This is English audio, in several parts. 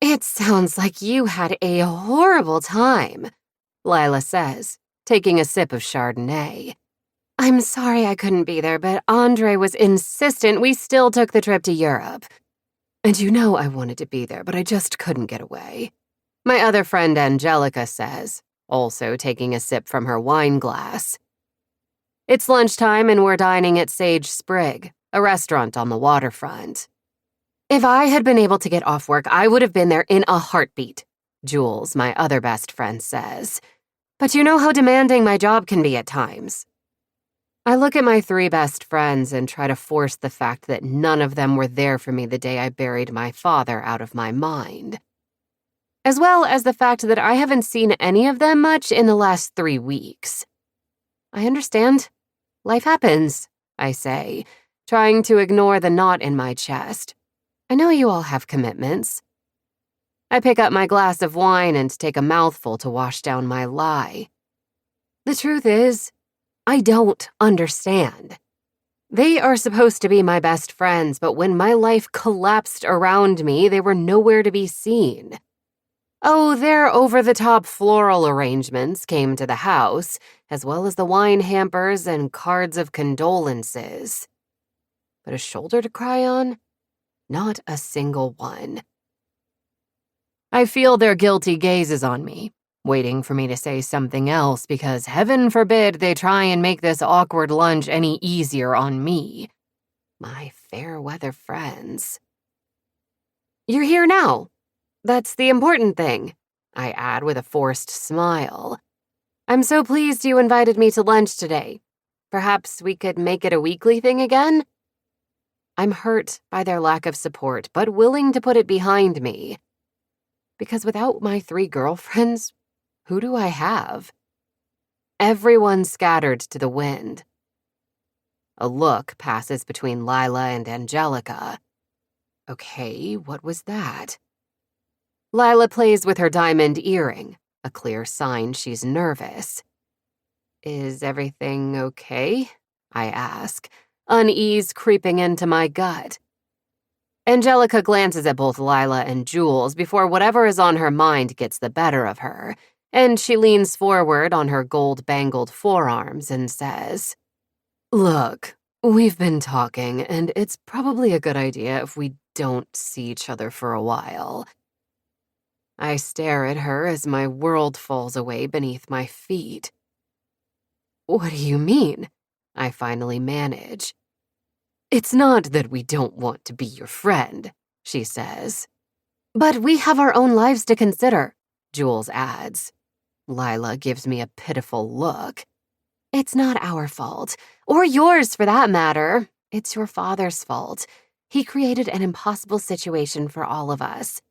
It sounds like you had a horrible time, Lila says, taking a sip of Chardonnay. I'm sorry I couldn't be there, but Andre was insistent we still took the trip to Europe. And you know I wanted to be there, but I just couldn't get away. My other friend Angelica says, also taking a sip from her wine glass. It's lunchtime and we're dining at Sage Sprig, a restaurant on the waterfront. If I had been able to get off work, I would have been there in a heartbeat, Jules, my other best friend, says. But you know how demanding my job can be at times. I look at my 3 best friends and try to force the fact that none of them were there for me the day I buried my father out of my mind. As well as the fact that I haven't seen any of them much in the last 3 weeks. I understand. Life happens, I say, trying to ignore the knot in my chest. I know you all have commitments. I pick up my glass of wine and take a mouthful to wash down my lie. The truth is, I don't understand. They are supposed to be my best friends, but when my life collapsed around me, they were nowhere to be seen. Oh, their over-the-top floral arrangements came to the house, as well as the wine hampers and cards of condolences. But a shoulder to cry on? Not a single one. I feel their guilty gazes on me, waiting for me to say something else because heaven forbid they try and make this awkward lunch any easier on me. My fair-weather friends. You're here now. That's the important thing, I add with a forced smile. I'm so pleased you invited me to lunch today. Perhaps we could make it a weekly thing again? I'm hurt by their lack of support, but willing to put it behind me. Because without my 3 girlfriends, who do I have? Everyone scattered to the wind. A look passes between Lila and Angelica. Okay, what was that? Lila plays with her diamond earring, a clear sign she's nervous. Is everything okay? I ask, unease creeping into my gut. Angelica glances at both Lila and Jules before whatever is on her mind gets the better of her, and she leans forward on her gold-bangled forearms and says, Look, we've been talking, and it's probably a good idea if we don't see each other for a while. I stare at her as my world falls away beneath my feet. What do you mean? I finally manage. It's not that we don't want to be your friend, she says. But we have our own lives to consider, Jules adds. Lila gives me a pitiful look. It's not our fault, or yours for that matter. It's your father's fault. He created an impossible situation for all of us.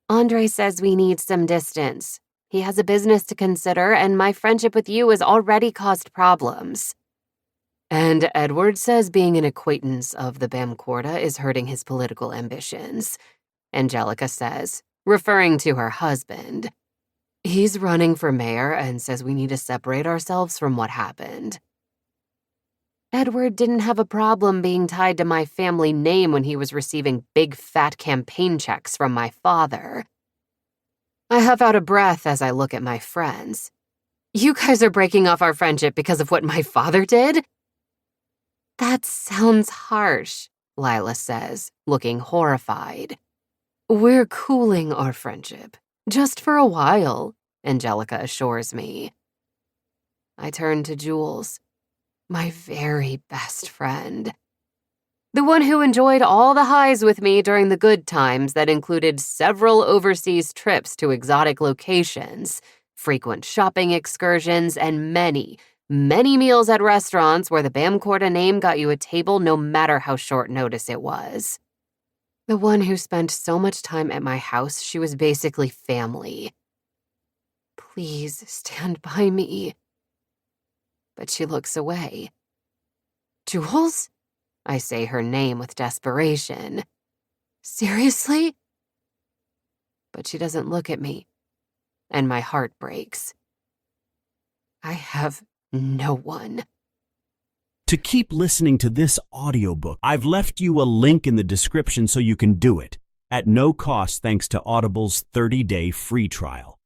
Andre says we need some distance. He has a business to consider, and my friendship with you has already caused problems. And Edward says being an acquaintance of the Bamcorda is hurting his political ambitions, Angelica says, referring to her husband. He's running for mayor and says we need to separate ourselves from what happened. Edward didn't have a problem being tied to my family name when he was receiving big fat campaign checks from my father. I huff out a breath as I look at my friends. You guys are breaking off our friendship because of what my father did? That sounds harsh, Lila says, looking horrified. We're cooling our friendship. Just for a while, Angelica assures me. I turn to Jules, my very best friend. The one who enjoyed all the highs with me during the good times that included several overseas trips to exotic locations, frequent shopping excursions, and many meals at restaurants where the Bamcorda name got you a table no matter how short notice it was. The one who spent so much time at my house, she was basically family. Please stand by me. But she looks away. Jules? I say her name with desperation. Seriously? But she doesn't look at me, and my heart breaks. I have no one. To keep listening to this audiobook, I've left you a link in the description so you can do it. at no cost thanks to Audible's 30-day free trial.